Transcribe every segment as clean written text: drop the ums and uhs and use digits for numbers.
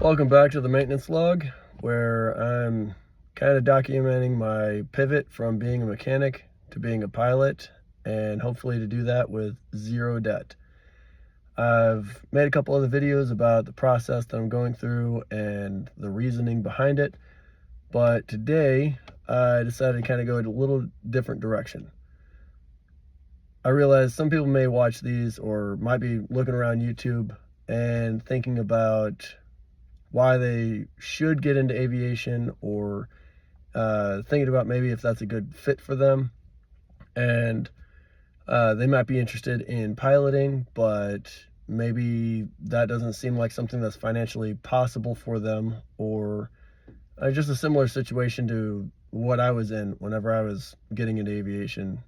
Welcome back to the maintenance log, where I'm kind of documenting my pivot from being a mechanic to being a pilot, and hopefully to do that with zero debt. I've made a couple other videos about the process that I'm going through and the reasoning behind it, but today I decided to kind of go in a little different direction. I realize some people may watch these or might be looking around YouTube and thinking about why they should get into aviation, or thinking about maybe if that's a good fit for them. And they might be interested in piloting, but maybe that doesn't seem like something that's financially possible for them, or just a similar situation to what I was in whenever I was getting into aviation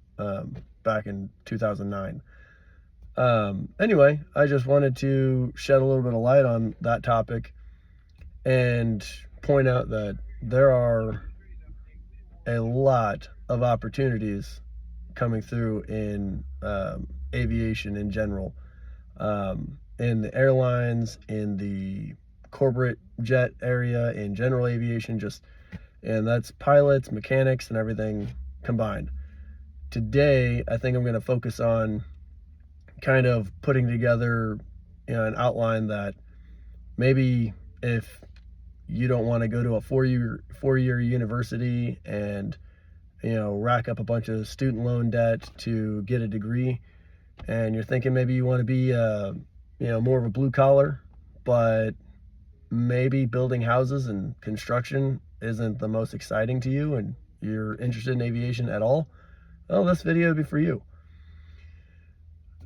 back in 2009. Anyway, I just wanted to shed a little bit of light on that topic and point out that there are a lot of opportunities coming through in aviation in general, in the airlines, in the corporate jet area, in general aviation, and that's pilots, mechanics, and everything combined. Today, I think I'm going to focus on kind of putting together, an outline that maybe if you don't want to go to a four-year university and rack up a bunch of student loan debt to get a degree, and you're thinking maybe you want to be more of a blue collar, but maybe building houses and construction isn't the most exciting to you, and you're interested in aviation at all, well, this video would be for you.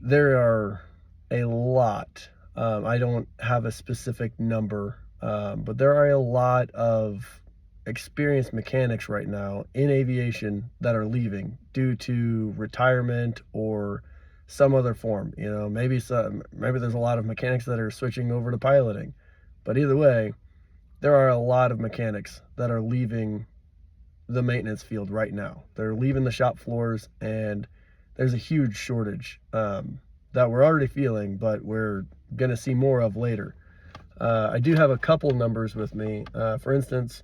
There are a lot. I don't have a specific number, but there are a lot of experienced mechanics right now in aviation that are leaving due to retirement or some other form. Maybe there's a lot of mechanics that are switching over to piloting. But either way, there are a lot of mechanics that are leaving the maintenance field right now. They're leaving the shop floors, and there's a huge shortage that we're already feeling, but we're going to see more of later. I do have a couple numbers with me. For instance,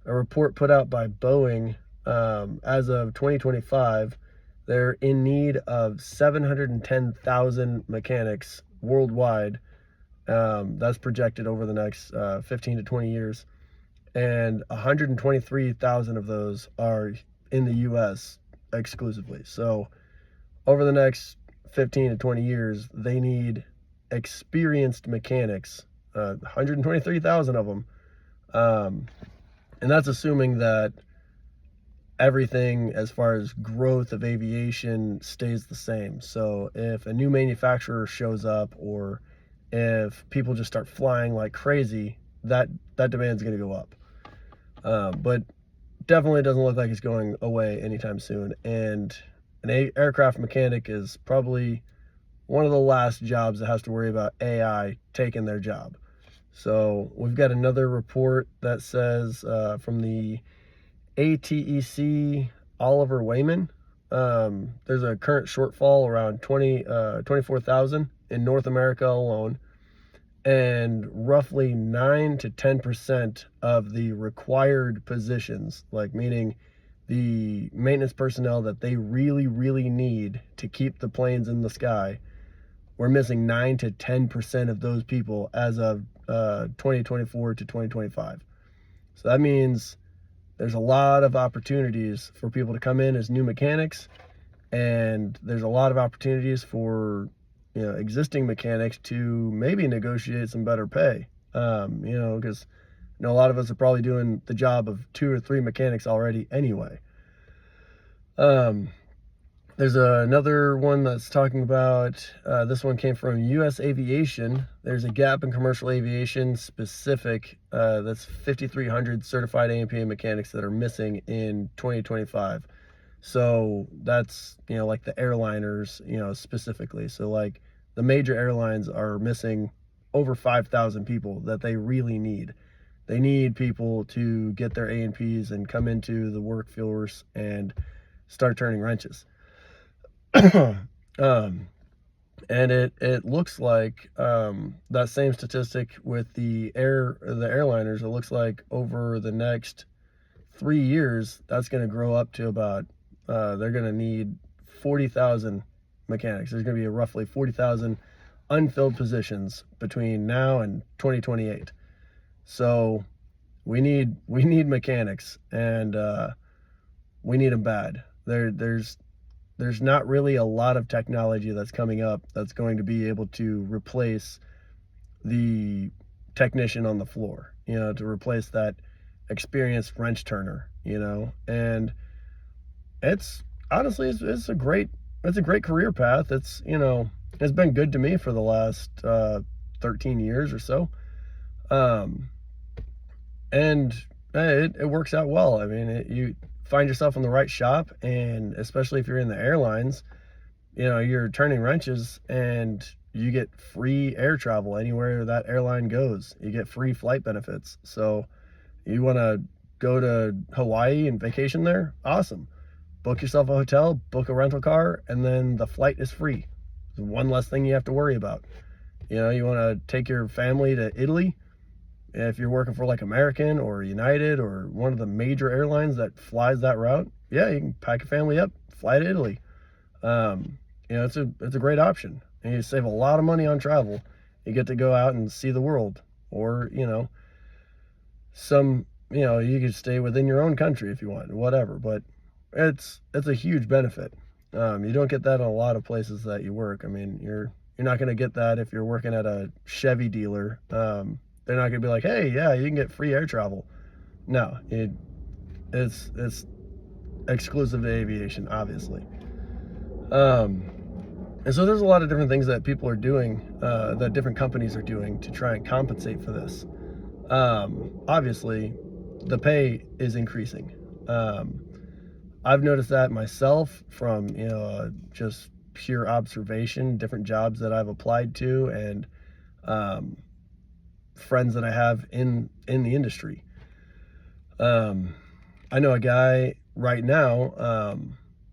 a report put out by Boeing, as of 2025, they're in need of 710,000 mechanics worldwide. That's projected over the next 15 to 20 years. And 123,000 of those are in the US exclusively. So over the next 15 to 20 years, they need experienced mechanics, 123,000 of them. And that's assuming that everything as far as growth of aviation stays the same. So if a new manufacturer shows up, or if people just start flying like crazy, that demand is going to go up. But definitely doesn't look like it's going away anytime soon. And an aircraft mechanic is probably one of the last jobs that has to worry about AI taking their job. So we've got another report that says, from the ATEC Oliver Wayman, there's a current shortfall around 24,000 in North America alone, and roughly 9 to 10% of the required positions, like meaning the maintenance personnel that they really, really need to keep the planes in the sky, we're missing 9 to 10% of those people as of 2024 to 2025. So that means there's a lot of opportunities for people to come in as new mechanics, and there's a lot of opportunities for existing mechanics to maybe negotiate some better pay. Because a lot of us are probably doing the job of 2 or 3 mechanics already anyway. There's another one that's talking about, this one came from US Aviation. There's a gap in commercial aviation specific, that's 5,300 certified A&P mechanics that are missing in 2025. So that's, like the airliners, specifically. So like the major airlines are missing over 5,000 people that they really need. They need people to get their A&Ps and come into the workforce and start turning wrenches. And it looks like that same statistic with the airliners. It looks like over the next 3 years, that's going to grow up to about they're going to need 40,000 mechanics. There's going to be roughly 40,000 unfilled positions between now and 2028. So we need mechanics, and we need them bad. There's not really a lot of technology that's coming up that's going to be able to replace the technician on the floor, to replace that experienced wrench turner, and it's honestly it's a great career path. It's been good to me for the last 13 years or so. Um, and it works out well. I mean, you find yourself in the right shop, and especially if you're in the airlines, you're turning wrenches and you get free air travel anywhere that airline goes. You get free flight benefits. So you want to go to Hawaii and vacation there? Awesome. Book yourself a hotel, book a rental car, and then the flight is free. It's one less thing you have to worry about. You want to take your family to Italy? If you're working for like American or United or one of the major airlines that flies that route, yeah, you can pack your family up, fly to Italy. It's a great option, and you save a lot of money on travel. You get to go out and see the world, or you could stay within your own country if you want, whatever. But it's a huge benefit. You don't get that in a lot of places that you work. I mean, you're not going to get that if you're working at a Chevy dealer. They're not going to be like, hey, yeah, you can get free air travel. No, it's exclusive to aviation, obviously. And so there's a lot of different things that people are doing, that different companies are doing to try and compensate for this. Obviously, the pay is increasing. I've noticed that myself from just pure observation, different jobs that I've applied to, and friends that I have in the industry. I know a guy right now.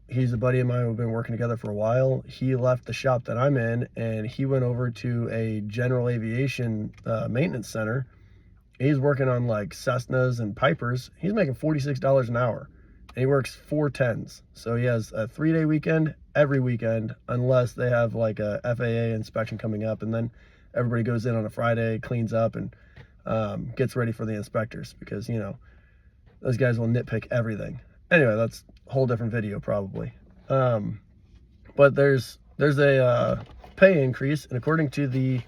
He's a buddy of mine. We've been working together for a while. He left the shop that I'm in, and he went over to a general aviation maintenance center. He's working on like Cessnas and Pipers. He's making $46 an hour, and he works 4 10s. So he has a 3-day weekend every weekend, unless they have like a FAA inspection coming up, and then everybody goes in on a Friday, cleans up, and gets ready for the inspectors, because those guys will nitpick everything. Anyway, that's a whole different video probably. But there's a pay increase, and according to the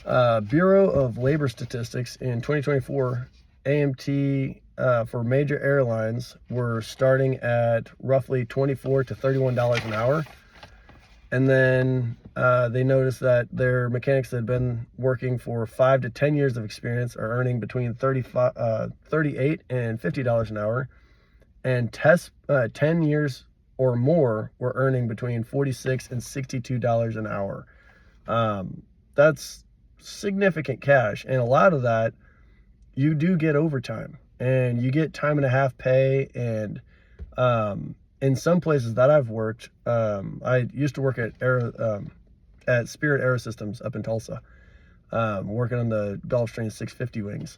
Bureau of Labor Statistics, in 2024, AMT for major airlines were starting at roughly $24 to $31 an hour. And then they noticed that their mechanics that had been working for 5 to 10 years of experience are earning between $38 and $50 an hour. And 10 years or more were earning between $46 and $62 an hour. That's significant cash, and a lot of that you do get overtime, and you get time and a half pay. And in some places that I've worked, I used to work at Spirit Aerosystems up in Tulsa, working on the Gulfstream 650 wings.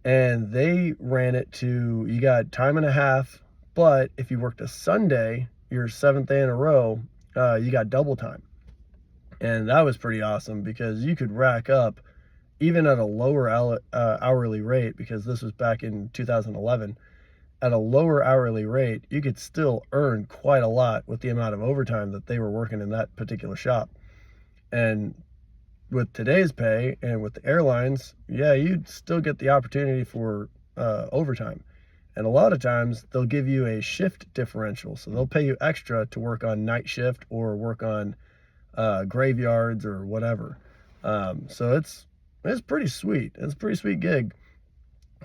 And they ran it to, you got time and a half, but if you worked a Sunday, your 7th day in a row, you got double time. And that was pretty awesome, because you could rack up, even at a lower hourly rate, because this was back in 2011, at a lower hourly rate, you could still earn quite a lot with the amount of overtime that they were working in that particular shop. And with today's pay and with the airlines, yeah, you'd still get the opportunity for overtime. And a lot of times they'll give you a shift differential. So they'll pay you extra to work on night shift or work on graveyards or whatever. So it's pretty sweet. It's a pretty sweet gig,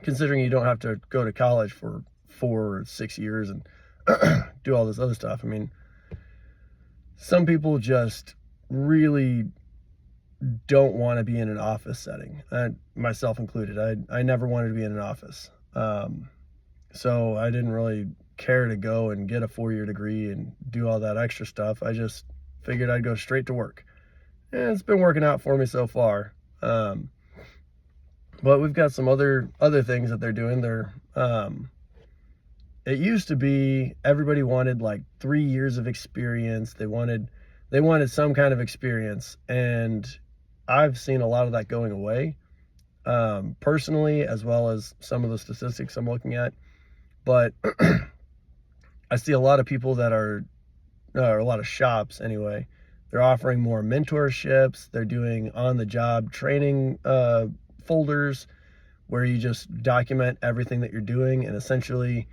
considering you don't have to go to college for 4 or 6 years and do all this other stuff. I mean, some people just really don't want to be in an office setting, myself included. I never wanted to be in an office. So I didn't really care to go and get a 4-year degree and do all that extra stuff. I just figured I'd go straight to work. and it's been working out for me so far. But we've got some other things that they're doing. It used to be everybody wanted like 3 years of experience. They wanted some kind of experience, and I've seen a lot of that going away, personally, as well as some of the statistics I'm looking at. But I see a lot of people that are, or a lot of shops anyway, they're offering more mentorships. They're doing on-the-job training folders where you just document everything that you're doing, and essentially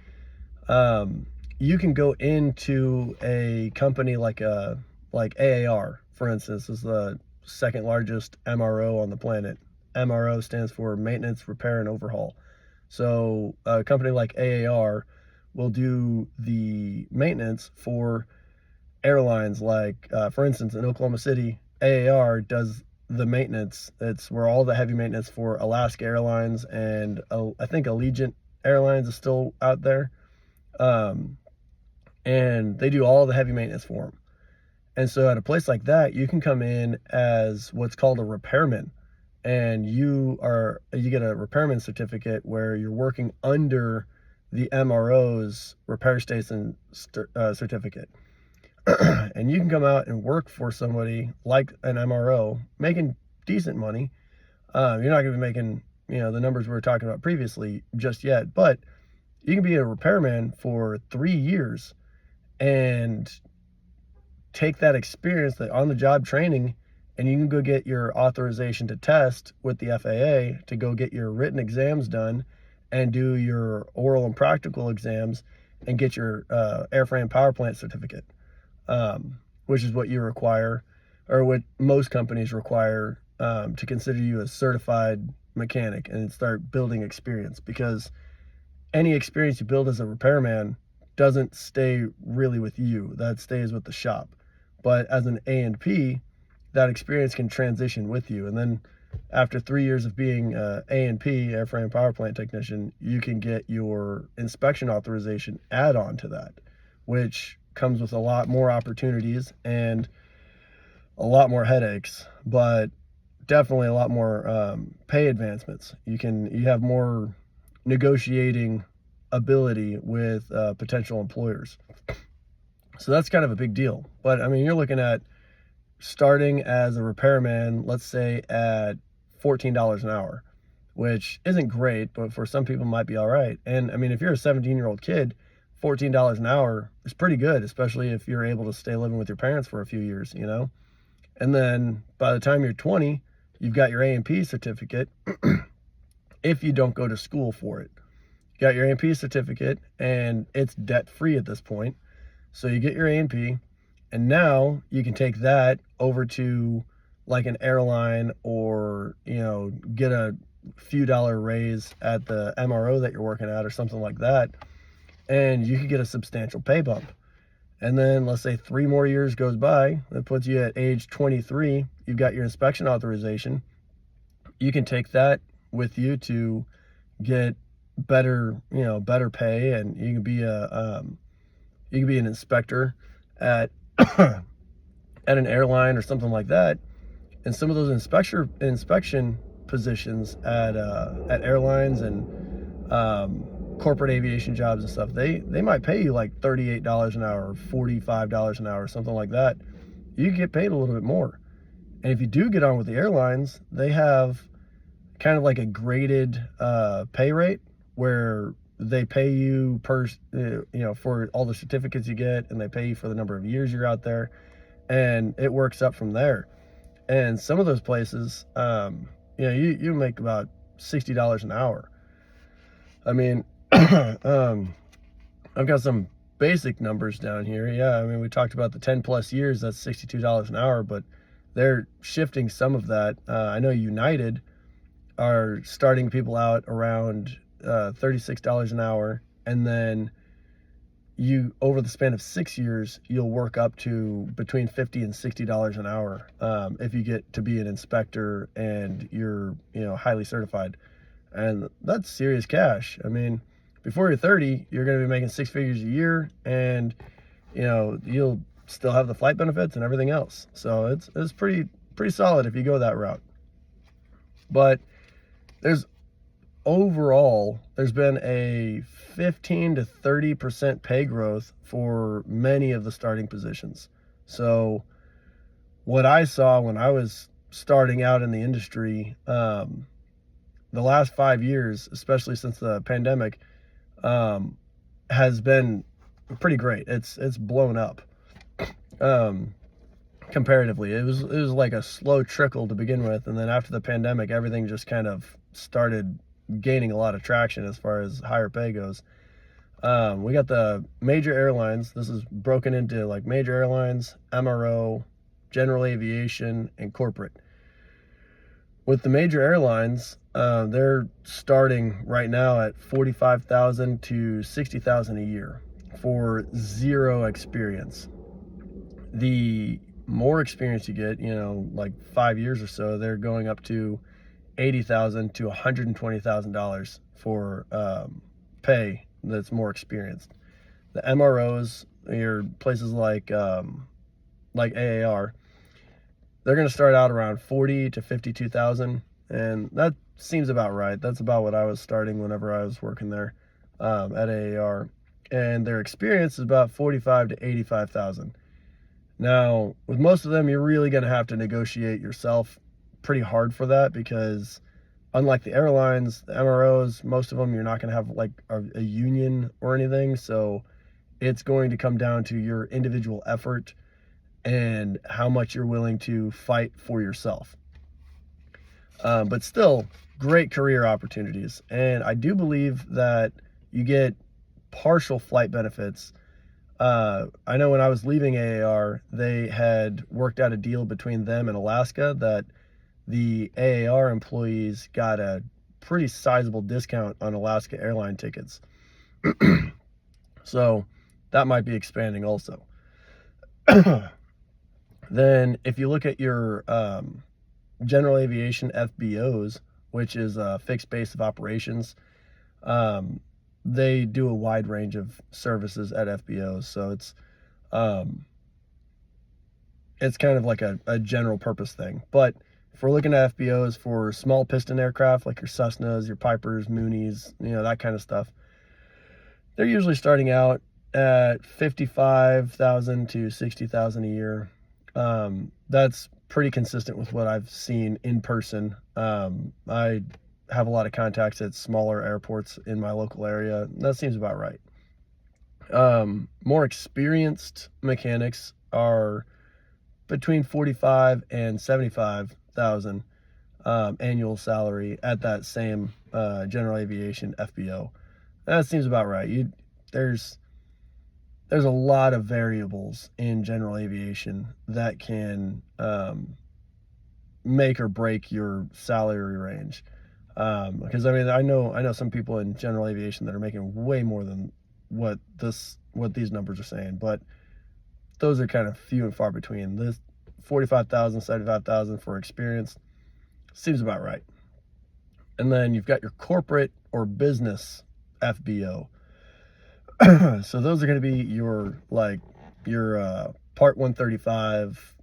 you can go into a company like AAR, for instance, is the second largest MRO on the planet. MRO stands for maintenance, repair, and overhaul. So a company like AAR will do the maintenance for airlines like, for instance, in Oklahoma City, AAR does the maintenance. It's where all the heavy maintenance for Alaska Airlines, and I think Allegiant Airlines is still out there. And they do all the heavy maintenance for them. And so at a place like that, you can come in as what's called a repairman, and you get a repairman certificate where you're working under the MRO's repair station certificate. And you can come out and work for somebody like an MRO, making decent money. You're not going to be making, the numbers we were talking about previously just yet, but you can be a repairman for 3 years and take that experience, that on-the-job training, and you can go get your authorization to test with the FAA to go get your written exams done and do your oral and practical exams and get your airframe power plant certificate, which is what you require, or what most companies require, to consider you a certified mechanic and start building experience. Because any experience you build as a repairman doesn't stay really with you. That stays with the shop. But as an A&P, that experience can transition with you. And then after 3 years of being A&P, airframe power plant technician, you can get your inspection authorization add-on to that, which comes with a lot more opportunities and a lot more headaches, but definitely a lot more pay advancements. You have more negotiating ability with potential employers. So that's kind of a big deal. But I mean, you're looking at starting as a repairman, let's say at $14 an hour, which isn't great, but for some people might be all right. And I mean, if you're a 17-year-old kid, $14 an hour is pretty good, especially if you're able to stay living with your parents for a few years, And then by the time you're 20, you've got your A&P certificate if you don't go to school for it. You got your A&P certificate, and it's debt-free at this point. So you get your A&P, and now you can take that over to like an airline, or, get a few dollar raise at the MRO that you're working at or something like that. And you could get a substantial pay bump. And then let's say 3 more years goes by, that puts you at age 23, you've got your inspection authorization. You can take that with you to get better pay, and you can be an inspector at at an airline or something like that. And some of those inspection positions at airlines and corporate aviation jobs and stuff, they might pay you like $38 an hour, $45 an hour, something like that. You get paid a little bit more. And if you do get on with the airlines, they have kind of like a graded pay rate where they pay you per, for all the certificates you get, and they pay you for the number of years you're out there, and it works up from there. And some of those places, you make about $60 an hour. I mean, I've got some basic numbers down here. Yeah, I mean, we talked about the 10 plus years, that's $62 an hour, but they're shifting some of that. I know United are starting people out around $36 an hour, and then over the span of 6 years, you'll work up to between $50 and $60 an hour if you get to be an inspector and you're highly certified. And that's serious cash. I mean, before you're 30, you're going to be making 6 figures a year, and you'll still have the flight benefits and everything else. So it's pretty pretty solid if you go that route. But there's been a 15 to 30% pay growth for many of the starting positions. So what I saw when I was starting out in the industry, the last 5 years, especially since the pandemic, has been pretty great. It's blown up. Comparatively, it was like a slow trickle to begin with, and then after the pandemic, everything just kind of started gaining a lot of traction as far as higher pay goes. We got the major airlines. This is broken into like major airlines, MRO, general aviation, and corporate. With the major airlines, they're starting right now at $45,000 to $60,000 a year for zero experience. The more experience you get, like 5 years or so, they're going up to $80,000 to $120,000 for pay that's more experienced. The MROs, your places like AAR, they're going to start out around 40 to 52,000, and that seems about right. That's about what I was starting whenever I was working there at AAR, and their experience is about 45 to 85,000. Now, with most of them, you're really going to have to negotiate yourself pretty hard for that, because unlike the airlines, the MROs, most of them, you're not going to have like a union or anything. So it's going to come down to your individual effort and how much you're willing to fight for yourself. But still, great career opportunities. And I do believe that you get partial flight benefits. I know when I was leaving AAR, they had worked out a deal between them and Alaska that the AAR employees got a pretty sizable discount on Alaska airline tickets. So that might be expanding also. Then if you look at your general aviation FBOs, which is a fixed base of operations, they do a wide range of services at FBOs. So it's kind of like a general purpose thing. But if we're looking at FBOs for small piston aircraft like your Cessnas, your Pipers, Moonies, that kind of stuff, they're usually starting out at 55,000 to 60,000 a year. That's pretty consistent with what I've seen in person. I have a lot of contacts at smaller airports in my local area. That seems about right. More experienced mechanics are between 45 and 75,000 annual salary at that same general aviation FBO. That seems about right. There's a lot of variables in general aviation that can make or break your salary range. Because I know some people in general aviation that are making way more than what these numbers are saying, but those are kind of few and far between. This 45,000, 75,000 for experience seems about right. And then you've got your corporate or business FBO. So those are going to be your Part 135,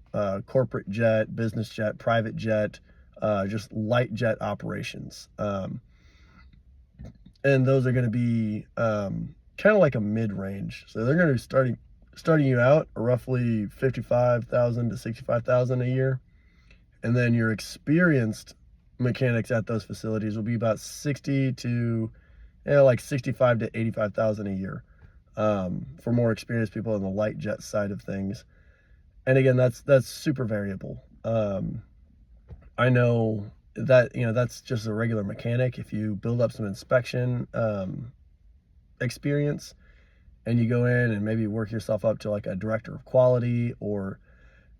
corporate jet, business jet, private jet, just light jet operations. And those are going to be kind of like a mid-range. So they're going to be starting you out roughly 55,000 to 65,000 a year. And then your experienced mechanics at those facilities will be about 60 to like 65 to 85,000 a year. For more experienced people on the light jet side of things. And again, that's super variable. I know that, that's just a regular mechanic. If you build up some inspection experience and you go in and maybe work yourself up to like a director of quality, or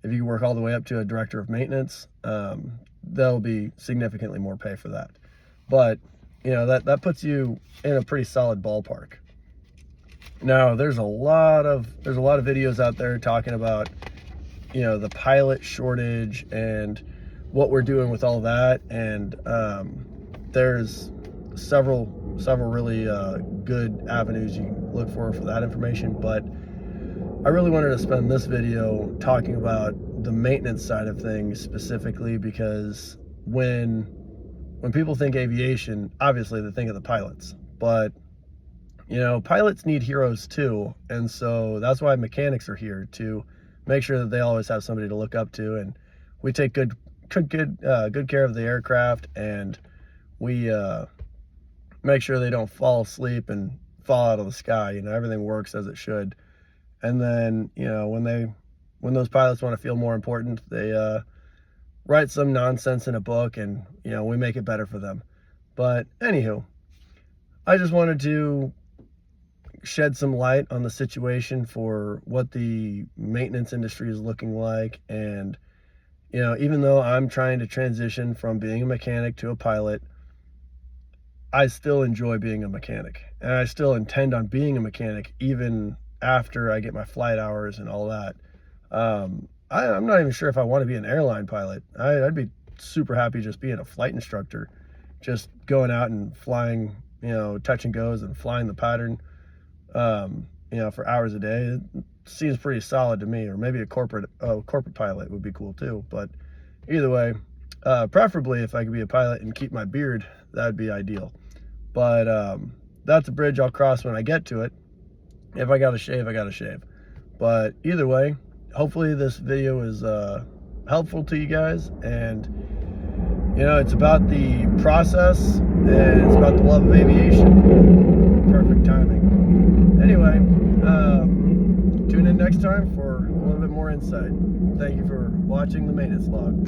if you work all the way up to a director of maintenance, there'll be significantly more pay for that. But, that puts you in a pretty solid ballpark. Now, there's a lot of videos out there talking about, the pilot shortage and what we're doing with all that. And there's several really good avenues you can look for that information. But I really wanted to spend this video talking about the maintenance side of things specifically, because when people think aviation, obviously they think of the pilots, but pilots need heroes too, and so that's why mechanics are here, to make sure that they always have somebody to look up to, and we take good care of the aircraft, and we make sure they don't fall asleep and fall out of the sky. Everything works as it should. And then when those pilots want to feel more important, they write some nonsense in a book, and we make it better for them. But anywho, I just wanted to shed some light on the situation for what the maintenance industry is looking like. And even though I'm trying to transition from being a mechanic to a pilot, I still enjoy being a mechanic, and I still intend on being a mechanic even after I get my flight hours and all that. I'm not even sure if I want to be an airline pilot. I'd be super happy just being a flight instructor, just going out and flying, touch and goes and flying the pattern, for hours a day. It seems pretty solid to me. Or maybe a corporate pilot would be cool too. But either way, preferably if I could be a pilot and keep my beard, that'd be ideal. But that's a bridge I'll cross when I get to it. If I gotta shave, I gotta shave. But either way, hopefully this video is helpful to you guys. And it's about the process, and it's about the love of aviation. Perfect timing. Anyway, tune in next time for a little bit more insight. Thank you for watching the maintenance log.